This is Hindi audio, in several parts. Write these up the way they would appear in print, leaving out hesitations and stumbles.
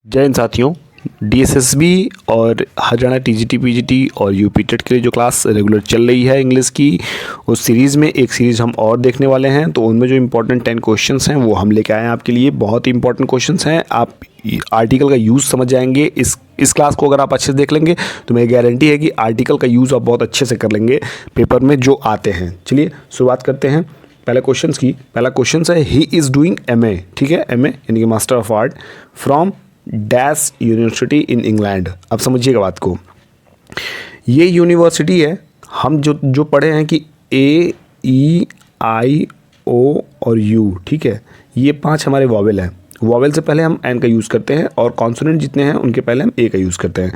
जय हिंद साथियों। डीएसएसबी और हरियाणा टीजीटी पीजीटी और यूपी टेट के लिए जो क्लास रेगुलर चल रही है इंग्लिश की, उस सीरीज़ में एक सीरीज़ हम और देखने वाले हैं। तो उनमें जो इम्पोर्टेंट 10 क्वेश्चंस हैं वो हम लेके आए हैं आपके लिए। बहुत ही इंपॉर्टेंट क्वेश्चंस हैं। आप आर्टिकल का यूज़ समझ जाएंगे। इस क्लास को अगर आप अच्छे से देख लेंगे तो मेरी गारंटी है कि आर्टिकल का यूज़ आप बहुत अच्छे से कर लेंगे पेपर में जो आते हैं। चलिए शुरुआत करते हैं पहले क्वेश्चन की। पहला क्वेश्चन है ही इज़ डूइंग MA, ठीक है, MA यानी कि master of art from dash university in England. अब समझिएगा बात को। ये यूनिवर्सिटी है, हम जो पढ़े हैं कि AEIO और U, ठीक है, ये 5 हमारे वॉवेल हैं। वॉवेल से पहले हम एन का यूज़ करते हैं और कॉन्सोनेंट जितने हैं उनके पहले हम ए का यूज़ करते हैं,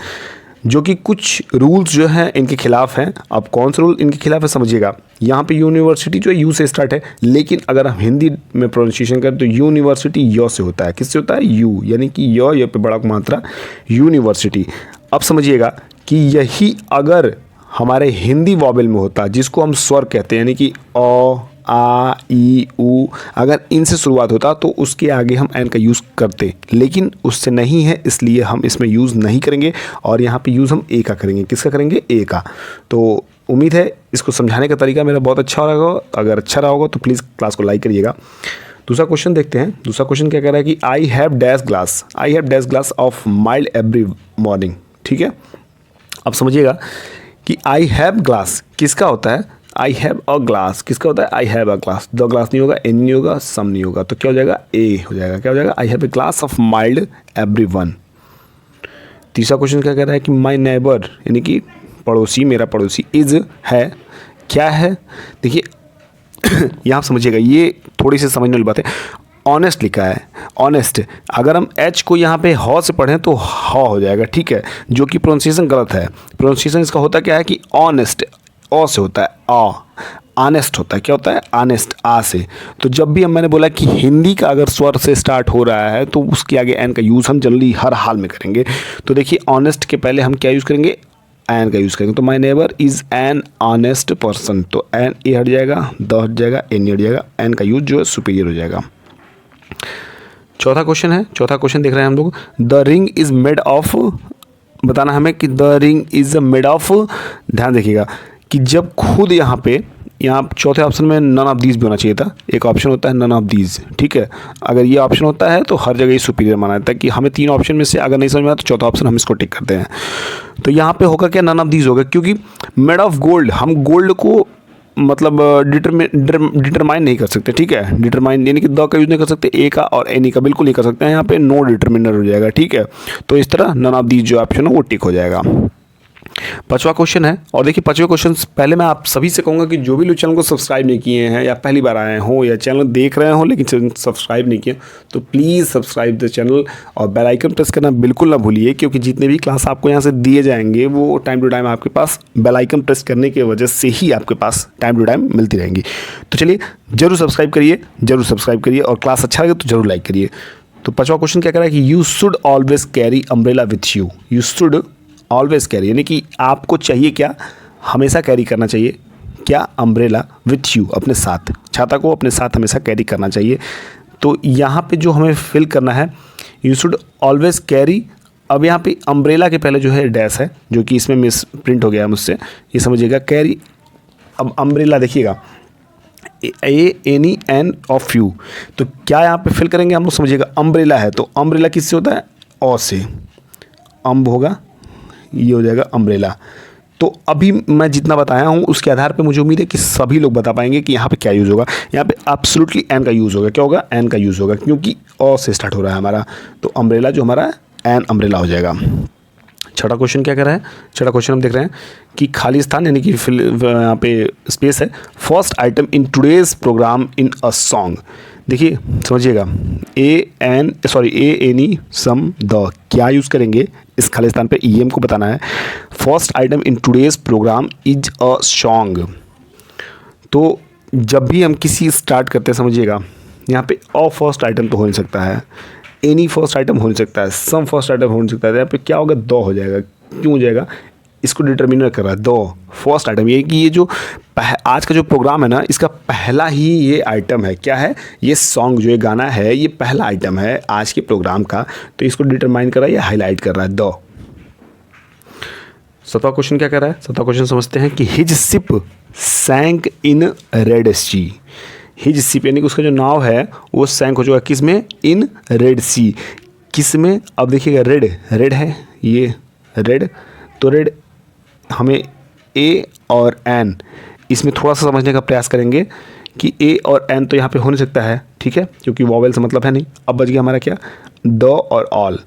जो कि कुछ रूल्स जो हैं इनके खिलाफ हैं। अब कौन सा रूल इनके खिलाफ है समझिएगा। यहाँ पे यूनिवर्सिटी जो है यू से स्टार्ट है, लेकिन अगर हम हिंदी में प्रोनाउंसिएशन करें तो यूनिवर्सिटी यो से होता है। किससे होता है? यू, यानी कि यो पे बड़ा मात्रा यूनिवर्सिटी। अब समझिएगा कि यही अगर हमारे हिंदी वॉवेल में होता, जिसको हम स्वर कहते हैं, यानी कि अ आ ई उ, अगर इनसे शुरुआत होता तो उसके आगे हम एन का यूज़ करते, लेकिन उससे नहीं है, इसलिए हम इसमें यूज़ नहीं करेंगे और यहाँ पे यूज़ हम ए का करेंगे। किसका करेंगे? ए का। तो उम्मीद है इसको समझाने का तरीका मेरा बहुत अच्छा रहा होगा। अगर अच्छा रहा होगा तो प्लीज़ क्लास को लाइक करिएगा। दूसरा क्वेश्चन देखते हैं। दूसरा क्वेश्चन क्या कह रहा है कि I have dash glass of mild every morning, ठीक है। अब समझिएगा कि आई हैव ग्लास किसका होता है? आई हैव अ ग्लास किसका होता है? I have a glass. The glass नहीं होगा, एन नहीं होगा, सम नहीं होगा, तो क्या हो जाएगा? ए हो जाएगा। क्या हो जाएगा? I have a glass of mild every one. तीसरा क्वेश्चन क्या कह रहा है कि माई नेबर यानी कि पड़ोसी, मेरा पड़ोसी, इज है, क्या है? देखिए यहाँ समझिएगा, ये थोड़ी सी समझने वाली बात है। ऑनेस्ट लिखा है, ऑनेस्ट। अगर हम एच को यहाँ पे हॉ से पढ़ें तो हॉ हो जाएगा, ठीक है, जो कि प्रोनाउंसिएशन गलत है। प्रोनाउंसिएशन इसका होता क्या है कि ऑनेस्ट, ओ से होता है, ऑनेस्ट होता है। क्या होता है? ऑनेस्ट, आ से। तो जब भी मैंने बोला कि हिंदी का अगर स्वर से स्टार्ट हो रहा है तो उसके आगे एन का यूज़ हम जनरली हर हाल में करेंगे। तो देखिए ऑनेस्ट के पहले हम क्या यूज़ करेंगे? एन का यूज़ करेंगे। तो my neighbour is an honest person, तो एन ए हट जाएगा, द हट जाएगा, एन हट जाएगा, एन का यूज़ जो है सुपीरियर हो जाएगा। चौथा क्वेश्चन है। चौथा क्वेश्चन देख रहे हैं हम लोग। The ring is made of, बताना हमें कि the ring is made of. ध्यान देखिएगा कि जब खुद यहाँ चौथे ऑप्शन में नन ऑफ दीज भी होना चाहिए था। एक ऑप्शन होता है नन ऑफ दीज, ठीक है। अगर ये ऑप्शन होता है तो हर जगह ये सुपीरियर माना जाता है कि हमें 3 ऑप्शन में से अगर नहीं समझ में आया तो चौथा ऑप्शन हम इसको टिक करते हैं। तो यहाँ पे होगा क्या? नन ऑफ दीज होगा, क्योंकि मेड ऑफ गोल्ड, हम गोल्ड को मतलब डिटरमाइन नहीं कर सकते, ठीक है। डिटरमाइन यानी कि द का यूज़ नहीं कर सकते, ए का और एनी का बिल्कुल नहीं कर सकते हैं। यहाँ पे नो डिटरमिनर हो जाएगा, ठीक है। तो इस तरह नन ऑफ दीज जो ऑप्शन है वो टिक हो जाएगा। 5वां क्वेश्चन है, और देखिए 5वें क्वेश्चन पहले मैं आप सभी से कहूँगा कि जो भी लोग चैनल को सब्सक्राइब नहीं किए हैं या पहली बार आए हों या चैनल देख रहे हों लेकिन सब्सक्राइब नहीं किए, तो प्लीज़ सब्सक्राइब द चैनल और बेल आइकन प्रेस करना बिल्कुल ना भूलिए, क्योंकि जितने भी क्लास आपको यहाँ से दिए जाएंगे वो टाइम टू टाइम आपके पास बेल आइकन प्रेस करने की वजह से ही आपके पास टाइम टू टाइम मिलती रहेंगी। तो चलिए जरूर सब्सक्राइब करिए और क्लास अच्छा लगे तो जरूर लाइक करिए। तो 5वां क्वेश्चन क्या कह रहा है कि you should always carry umbrella with you. You should always carry यानी कि आपको चाहिए क्या? हमेशा कैरी करना चाहिए क्या? अम्ब्रेला विथ यू, अपने साथ, छाता को अपने साथ हमेशा कैरी करना चाहिए। तो यहाँ पे जो हमें फिल करना है, यू शुड ऑलवेज कैरी। अब यहाँ पे अम्ब्रेला के पहले जो है डैश है, जो कि इसमें मिस प्रिंट हो गया मुझसे, ये समझिएगा। कैरी, अब अम्ब्रेला देखिएगा, ANY ऑफ यू, तो क्या यहाँ पे फिल करेंगे हम लोग? समझिएगा अम्ब्रेला है तो अम्ब्रेला किससे होता है? ओ से। अम्ब होगा, ये हो जाएगा अम्ब्रेला। तो अभी मैं जितना बताया हूँ उसके आधार पे मुझे उम्मीद है कि सभी लोग बता पाएंगे कि यहाँ पे क्या यूज़ होगा। यहाँ पे एब्सोल्युटली एन का यूज़ होगा। क्या होगा? एन का यूज़ होगा, क्योंकि ओ से स्टार्ट हो रहा है हमारा, तो अम्ब्रेला जो हमारा एन अम्ब्रेला हो जाएगा। 6वां क्वेश्चन क्या कर रहा है? 6वां क्वेश्चन हम देख रहे हैं कि खाली स्थान यानी कि यहाँ पे स्पेस है। First item in today's programme in a song. देखिए समझिएगा, ANY सम द, क्या यूज़ करेंगे इस खाली स्थान पे? EM को बताना है। First item in today's programme is a song. तो जब भी हम किसी स्टार्ट करते हैं समझिएगा, यहाँ पे अ फर्स्ट आइटम तो हो नहीं सकता है, एनी फर्स्ट आइटम हो नहीं सकता है, सम फर्स्ट आइटम हो नहीं सकता है। यहाँ पे क्या होगा? द हो जाएगा। क्यों हो जाएगा? इसको डिटरमिनर कर रहा है। दो फर्स्ट आइटम ये कि ये जो आज का जो प्रोग्राम है ना, इसका पहला ही ये आइटम है। क्या है? ये सॉन्ग जो ये गाना है, ये पहला आइटम है आज के प्रोग्राम का, तो इसको डिटरमाइन कर रहा है या हाईलाइट कर रहा है। दो। 7वां क्वेश्चन क्या कर रहा है? 7वां क्वेश्चन समझते हैं कि his ship sank in Red Sea. His ship यानी कि उसका जो नाव है वो सैंक हो चुका किस में? इन रेड सी। किस में? अब देखिएगा, रेड रेड है, ये रेड, तो रेड हमें ए और एन इसमें थोड़ा सा समझने का प्रयास करेंगे कि ए और एन तो यहाँ पे हो नहीं सकता है, ठीक है, क्योंकि वॉवेल से मतलब है नहीं। अब बच गया हमारा क्या? द और ऑल,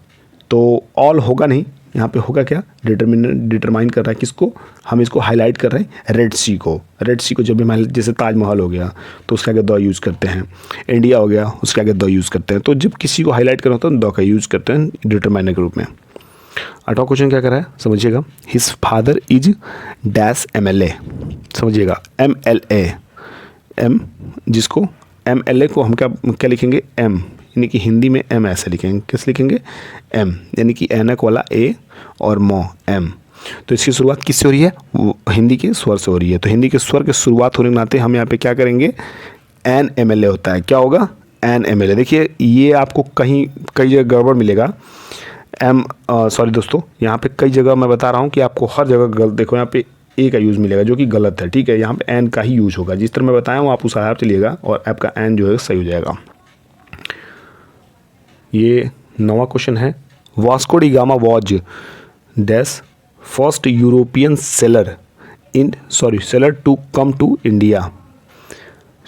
तो ऑल होगा नहीं, यहाँ पे होगा क्या? डिटरमाइन कर रहा है किसको? हम इसको हाईलाइट कर रहे हैं रेड सी को। रेड सी को जब भी जैसे ताजमहल हो गया तो उसके आगे द यूज़ करते हैं, इंडिया हो गया उसके आगे द यूज़ करते हैं। तो जब किसी को हाईलाइट करना होता है द का यूज़ करते हैं डिटरमाइनर के रूप में। 8वां क्वेश्चन क्या कर रहा है? समझिएगा, his father is dash MLA। समझिएगा, MLA, एम, जिसको MLA को हम क्या लिखेंगे? एम, यानी कि हिंदी में एम ऐसे लिखेंगे। किस लिखेंगे? एम, यानी कि ऐनक वाला ए और मो एम। तो इसकी शुरुआत किससे हो रही है? वो हिंदी के स्वर से हो रही है। तो हिंदी के स्वर के शुरुआत होने के नाते हम यहाँ पे क्या करेंगे? एन MLA होता है। क्या होगा? An MLA। देखिए ये आपको कहीं कई जगह गड़बड़ मिलेगा। सॉरी दोस्तों, यहाँ पे कई जगह मैं बता रहा हूँ कि आपको हर जगह गलत, देखो यहाँ पे ए का यूज़ मिलेगा जो कि गलत है, ठीक है। यहाँ पे एन का ही यूज़ होगा। जिस तरह मैं बताया हूँ आप उस आधार चलिएगा और आपका एन जो है सही हो जाएगा। ये 9वां क्वेश्चन है, Vasco da Gama was dash first European sailor to come to India.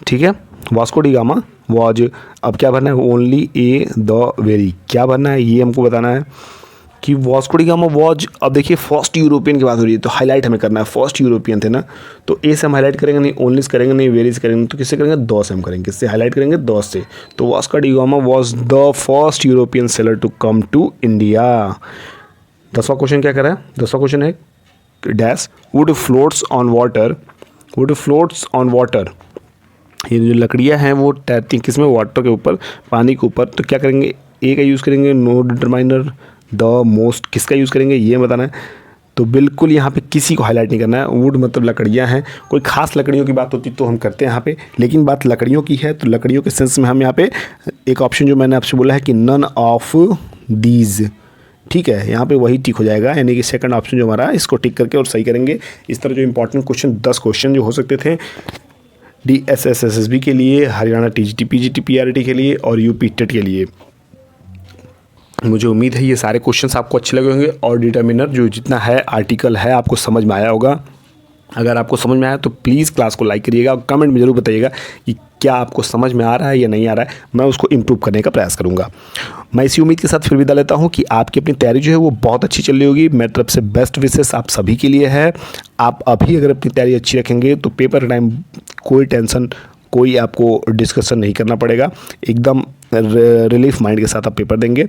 ठीक है, वास्को डी गामा वॉज, अब क्या भरना है? Only A the very. क्या भरना है? ये हमको बताना है कि वास्को डी गामा वॉज। अब देखिए फर्स्ट यूरोपियन की बात हो रही है तो हाईलाइट हमें करना है। फर्स्ट यूरोपियन थे ना, तो ए से हम हाईलाइट करेंगे नहीं, ओनली से करेंगे नहीं, वेरी से करेंगे, तो किससे करेंगे? द से हम करेंगे। किससे हाईलाइट करेंगे? द से। तो Vasco da Gama was the first European sailor to come to India. 10वां क्वेश्चन क्या कर रहा है? 10वां क्वेश्चन है dash wood floats on water. Wood floats on water, ये जो लकड़ियाँ हैं वो तैरती हैं किसमें? वाटर के ऊपर, पानी के ऊपर। तो क्या करेंगे? ए का यूज़ करेंगे, नो डिटरमाइनर। द मोस्ट किसका यूज़ करेंगे ये बताना है। तो बिल्कुल यहाँ पे किसी को हाईलाइट नहीं करना है। वुड मतलब लकड़ियाँ हैं, कोई खास लकड़ियों की बात होती तो हम करते हैं यहाँ पे, लेकिन बात लकड़ियों की है तो लकड़ियों के सेंस में हम यहाँ पे एक ऑप्शन जो मैंने आपसे बोला है कि नन ऑफ दीज, ठीक है, यहाँ पे वही टिक हो जाएगा, यानी कि सेकंड ऑप्शन जो हमारा इसको टिक करके और सही करेंगे। इस तरह जो इंपॉर्टेंट क्वेश्चन 10 क्वेश्चन जो हो सकते थे DSS SSB के लिए, हरियाणा TGT PGT PRT के लिए और UP टेट के लिए, मुझे उम्मीद है ये सारे क्वेश्चंस आपको अच्छे लगे होंगे और डिटरमिनर जो जितना है आर्टिकल है आपको समझ में आया होगा। अगर आपको समझ में आया तो प्लीज़ क्लास को लाइक करिएगा और कमेंट में ज़रूर बताइएगा कि क्या आपको समझ में आ रहा है या नहीं आ रहा है। मैं उसको इम्प्रूव करने का प्रयास करूँगा। मैं इसी उम्मीद के साथ फिर विदा लेता हूँ कि आपकी अपनी तैयारी जो है वो बहुत अच्छी चल रही होगी। मेरी तरफ से बेस्ट विशेस आप सभी के लिए है। आप अभी अगर अपनी तैयारी अच्छी रखेंगे तो पेपर टाइम कोई टेंशन, कोई आपको डिस्कशन नहीं करना पड़ेगा, एकदम रिलीफ माइंड के साथ आप पेपर देंगे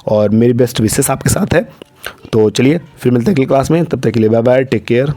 और मेरी बेस्ट विशेस आपके साथ है। तो चलिए फिर मिलते हैं अगली क्लास में, तब तक के लिए बाय बाय, टेक केयर।